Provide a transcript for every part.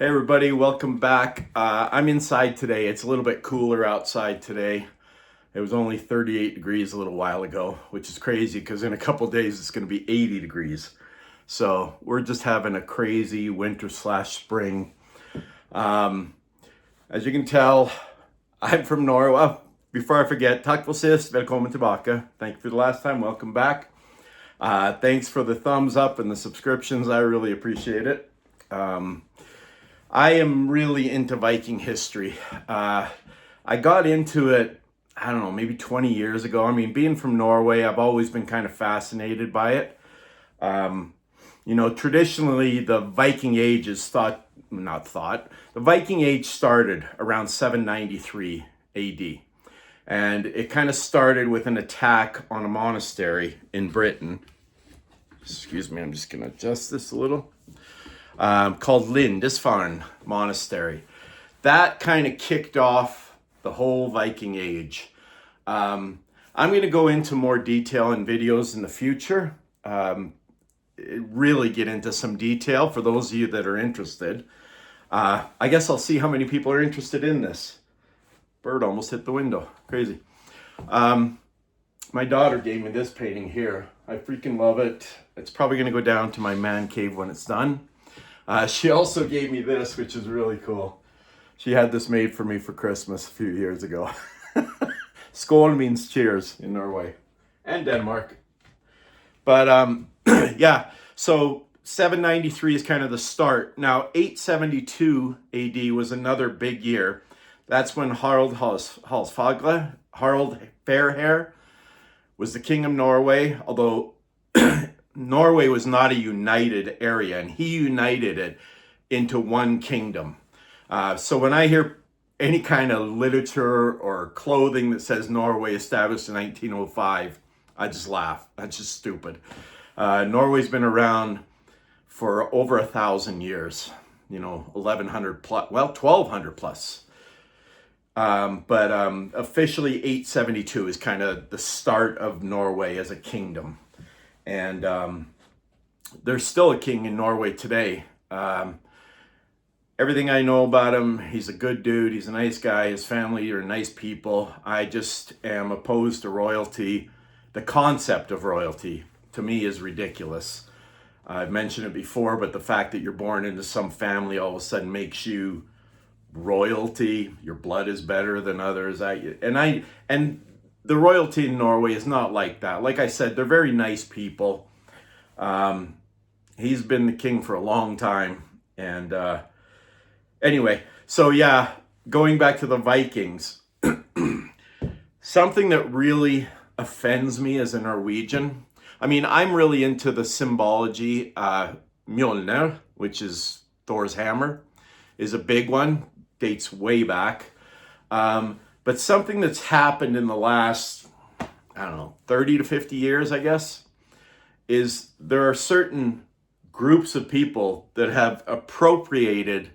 Hey everybody, welcome back. I'm inside today. It's a little bit cooler outside today. It was only 38 degrees a little while ago, which is crazy because in a couple days it's going to be 80 degrees. So we're just having a crazy winter slash spring. Um, as you can tell, I'm from Norway. Well, before I forget, tack för sist, välkommen tillbaka. Thank you for the last time, welcome back. Thanks for the thumbs up and the subscriptions. I really appreciate it. I am really into Viking history. I got into it, I don't know, maybe 20 years ago. I mean, being from Norway, I've always been kind of fascinated by it. Traditionally, the Viking Age is the Viking Age started around 793 AD. And it kind of started with an attack on a monastery in Britain. Excuse me, I'm just going to adjust this a little. Called Lindisfarne Monastery. That kind of kicked off the whole Viking Age. I'm going to go into more detail in videos in the future. Really get into some detail for those of you that are interested. I guess I'll see how many people are interested in this. Bird almost hit the window. Crazy. My daughter gave me this painting here. I freaking love it. It's probably going to go down to my man cave when it's done. She also gave me this, which is really cool. She had this made for me for Christmas a few years ago. Skål means cheers in Norway and Denmark. But yeah, so 793 is kind of the start. Now, 872 AD was another big year. That's when Harald Fairhair, was the king of Norway, although Norway was not a united area, and he united it into one kingdom. So when I hear any kind of literature or clothing that says Norway established in 1905, I just laugh. That's just stupid. Norway's been around for over 1,000 years, 1,100 plus, well, 1,200 plus. But officially 872 is kind of the start of Norway as a kingdom. And there's still a king in Norway today. Everything I know about him, he's a good dude. He's a nice guy. His family are nice people. I just am opposed to royalty. The concept of royalty, to me, is ridiculous. I've mentioned it before, but the fact that you're born into some family all of a sudden makes you royalty. Your blood is better than others. And the royalty in Norway is not like that. Like I said, they're very nice people. He's been the king for a long time. And anyway, so yeah, going back to the Vikings, something that really offends me as a Norwegian. I mean, I'm really into the symbology. Mjolnir, which is Thor's hammer, is a big one, dates way back. But something that's happened in the last, 30 to 50 years, I guess, is there are certain groups of people that have appropriated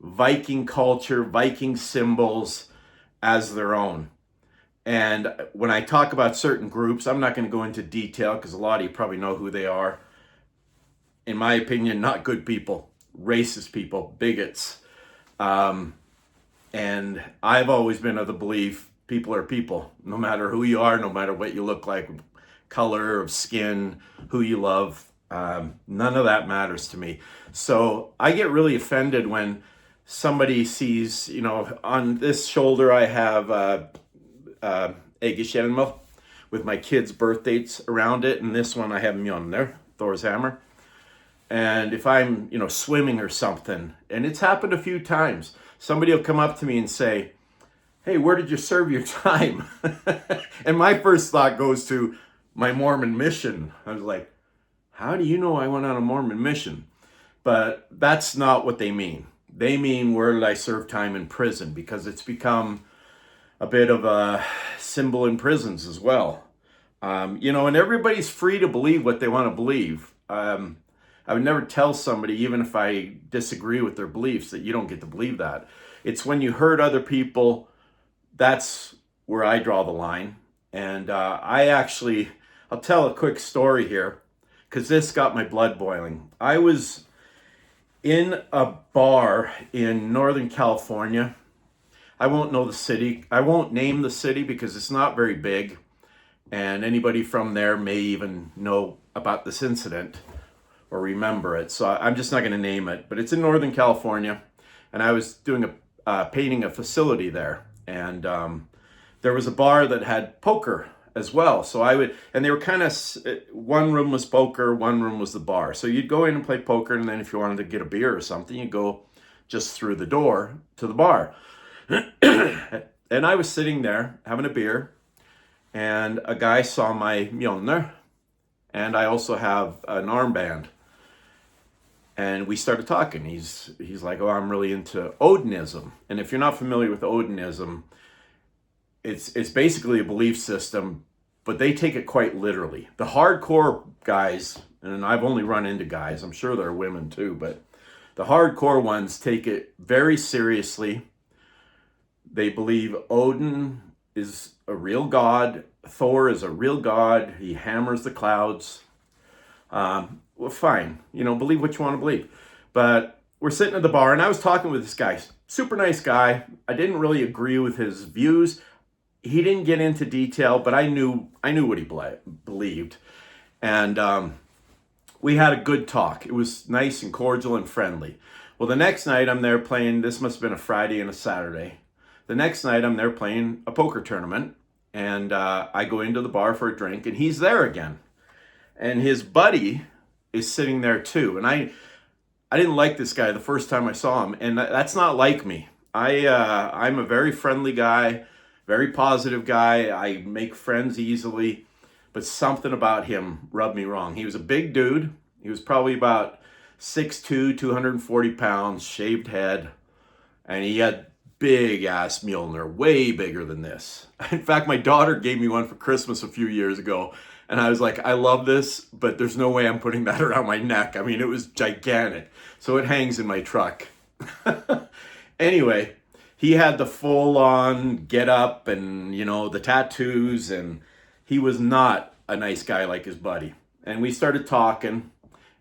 Viking culture, Viking symbols as their own. And when I talk about certain groups, I'm not going to go into detail because a lot of you probably know who they are. In my opinion, not good people, racist people, bigots. And I've always been of the belief people are people, no matter who you are, no matter what you look like, color of skin, who you love. None of that matters to me. So I get really offended when somebody sees, on this shoulder I have Eggeskjelmer with my kids' birth dates around it, and this one I have Mjolnir, Thor's hammer. And if I'm, swimming or something, and it's happened a few times, somebody will come up to me and say, "Hey, where did you serve your time?" And my first thought goes to my Mormon mission. I was like, how do you know I went on a Mormon mission? But that's not what they mean. They mean, where did I serve time in prison? Because it's become a bit of a symbol in prisons as well. And everybody's free to believe what they want to believe. I would never tell somebody, even if I disagree with their beliefs, that you don't get to believe that. It's when you hurt other people, that's where I draw the line. And I'll tell a quick story here, because this got my blood boiling. I was in a bar in Northern California. I won't know the city. I won't name the city because it's not very big. And anybody from there may even know about this incident or remember it. So I'm just not going to name it. But it's in Northern California. And I was doing painting a facility there. And there was a bar that had poker as well. So and they were kind of, one room was poker, one room was the bar. So you'd go in and play poker. And then if you wanted to get a beer or something, you'd go just through the door to the bar. And I was sitting there having a beer, and a guy saw my Mjolnir, and I also have an armband. And we started talking. He's like, "Oh, I'm really into Odinism." And if you're not familiar with Odinism, it's basically a belief system, but they take it quite literally. The hardcore guys, and I've only run into guys, I'm sure there are women too, but the hardcore ones take it very seriously. They believe Odin is a real god. Thor is a real god. He hammers the clouds. Well, fine. Believe what you want to believe. But we're sitting at the bar, and I was talking with this guy. Super nice guy. I didn't really agree with his views. He didn't get into detail, but I knew what he believed. And we had a good talk. It was nice and cordial and friendly. Well, the next night I'm there playing. This must have been a Friday and a Saturday. The next night I'm there playing a poker tournament, and I go into the bar for a drink, and he's there again. And his buddy is sitting there too. And I didn't like this guy the first time I saw him, and that's not like me. I'm a very friendly guy, very positive guy. I make friends easily, but something about him rubbed me wrong. He was a big dude. He was probably about 6'2", 240 pounds, shaved head, and he had big ass Mjolnir, way bigger than this. In fact, my daughter gave me one for Christmas a few years ago, and I was like, I love this, but there's no way I'm putting that around my neck. I mean, it was gigantic. So it hangs in my truck. Anyway, he had the full on get up and, the tattoos, and he was not a nice guy like his buddy. And we started talking,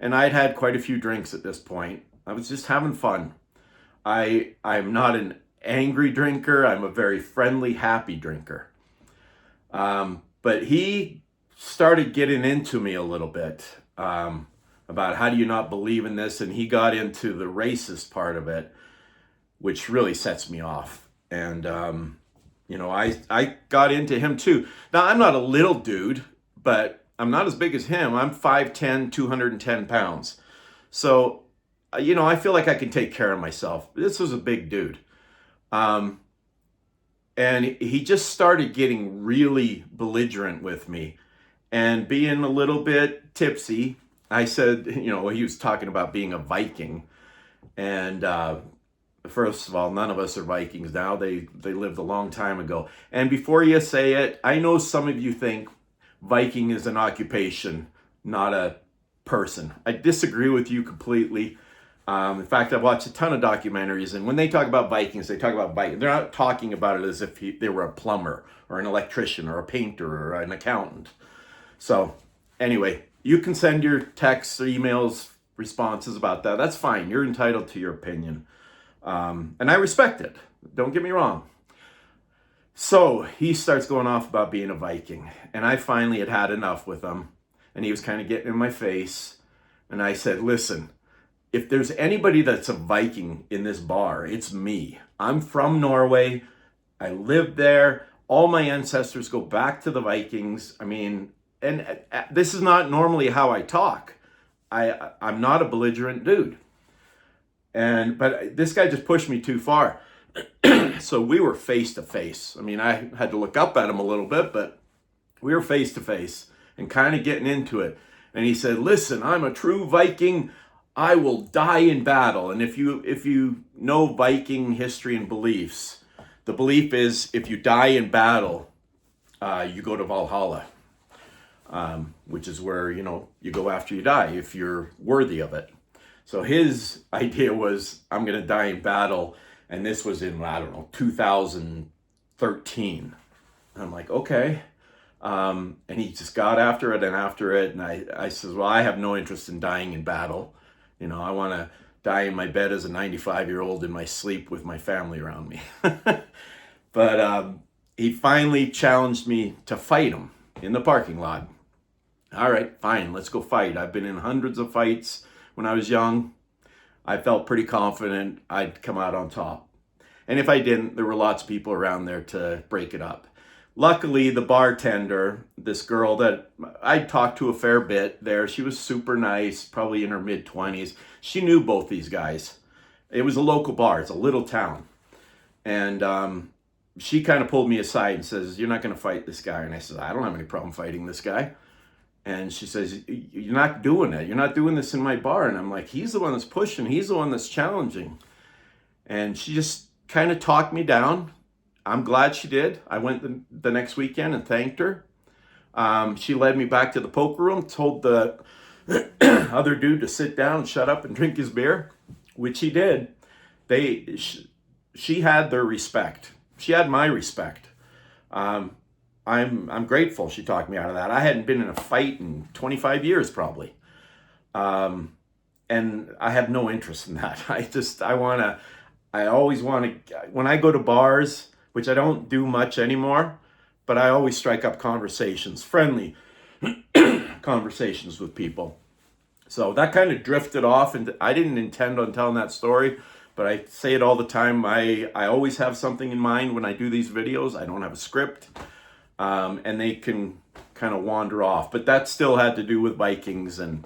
and I'd had quite a few drinks at this point. I was just having fun. I'm not an angry drinker. I'm a very friendly, happy drinker. But he started getting into me a little bit about how do you not believe in this, and he got into the racist part of it, which really sets me off. And I got into him too. Now, I'm not a little dude, but I'm not as big as him. I'm 5'10", 210 pounds. So, I feel like I can take care of myself. This was a big dude. And he just started getting really belligerent with me and being a little bit tipsy. I said, he was talking about being a Viking. And first of all, none of us are Vikings now. They lived a long time ago. And before you say it, I know some of you think Viking is an occupation, not a person. I disagree with you completely. In fact, I've watched a ton of documentaries, and when they talk about Vikings, they talk about Vikings. They're not talking about it as if they were a plumber or an electrician or a painter or an accountant. So anyway, you can send your texts or emails, responses about that. That's fine. You're entitled to your opinion. And I respect it. Don't get me wrong. So he starts going off about being a Viking, and I finally had enough with him, and he was kind of getting in my face, and I said, listen, if there's anybody that's a Viking in this bar, it's me. I'm from Norway. I lived there. All my ancestors go back to the Vikings. I mean, and this is not normally how I talk. I'm not a belligerent dude. But this guy just pushed me too far. So we were face to face. I mean, I had to look up at him a little bit, but we were face to face and kind of getting into it. And he said, listen, I'm a true Viking. I will die in battle. And if you know Viking history and beliefs, the belief is if you die in battle, you go to Valhalla, which is where, you go after you die if you're worthy of it. So his idea was, I'm going to die in battle. And this was in, 2013. And I'm like, okay. And he just got after it. And I said, well, I have no interest in dying in battle. I want to die in my bed as a 95-year-old in my sleep with my family around me. But he finally challenged me to fight him in the parking lot. All right, fine, let's go fight. I've been in hundreds of fights when I was young. I felt pretty confident I'd come out on top. And if I didn't, there were lots of people around there to break it up. Luckily, the bartender, this girl that I talked to a fair bit there, she was super nice, probably in her mid-20s. She knew both these guys. It was a local bar. It's a little town. And she kind of pulled me aside and says, "You're not going to fight this guy." And I said, "I don't have any problem fighting this guy." And she says, "You're not doing it. You're not doing this in my bar." And I'm like, "He's the one that's pushing. He's the one that's challenging." And she just kind of talked me down. I'm glad she did. I went the next weekend and thanked her. She led me back to the poker room, told the other dude to sit down and shut up and drink his beer, which he did. She had their respect. She had my respect. I'm grateful she talked me out of that. I hadn't been in a fight in 25 years probably. And I have no interest in that. I always want to, when I go to bars, which I don't do much anymore, but I always strike up conversations, friendly conversations with people. So that kind of drifted off, and I didn't intend on telling that story, but I say it all the time. I always have something in mind when I do these videos. I don't have a script, and they can kind of wander off, but that still had to do with Vikings. And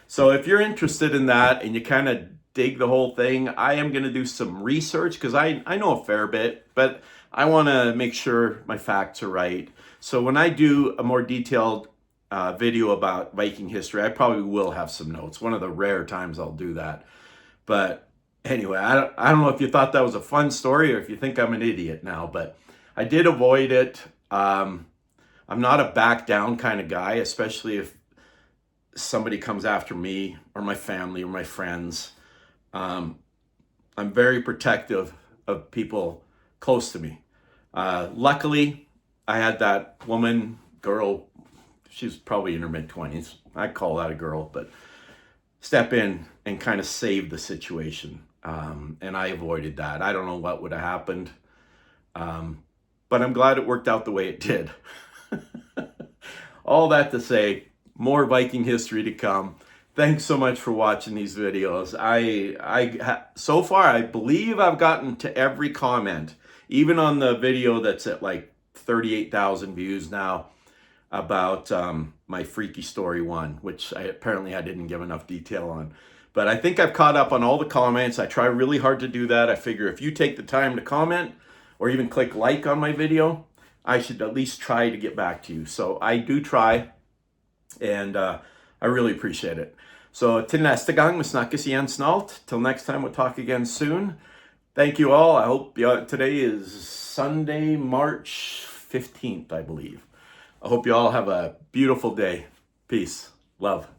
so if you're interested in that and you kind of dig the whole thing, I am going to do some research because I know a fair bit, but I want to make sure my facts are right. So when I do a more detailed video about Viking history, I probably will have some notes. One of the rare times I'll do that. But anyway, I don't know if you thought that was a fun story or if you think I'm an idiot now, but I did avoid it. I'm not a back down kind of guy, especially if somebody comes after me or my family or my friends. I'm very protective of people close to me. Luckily, I had that girl, she's probably in her mid-20s. I call that a girl, but step in and kind of save the situation. And I avoided that. I don't know what would have happened. But I'm glad it worked out the way it did. All that to say, more Viking history to come. Thanks so much for watching these videos. So far, I believe I've gotten to every comment, even on the video that's at like 38,000 views now about my Freaky Story 1, which apparently I didn't give enough detail on. But I think I've caught up on all the comments. I try really hard to do that. I figure if you take the time to comment or even click like on my video, I should at least try to get back to you. So I do try, and I really appreciate it. So till nästa gång, vi snackas igen snart. Till next time, we'll talk again soon. Thank you all. I hope today is Sunday, March 15th, I believe. I hope you all have a beautiful day. Peace. Love.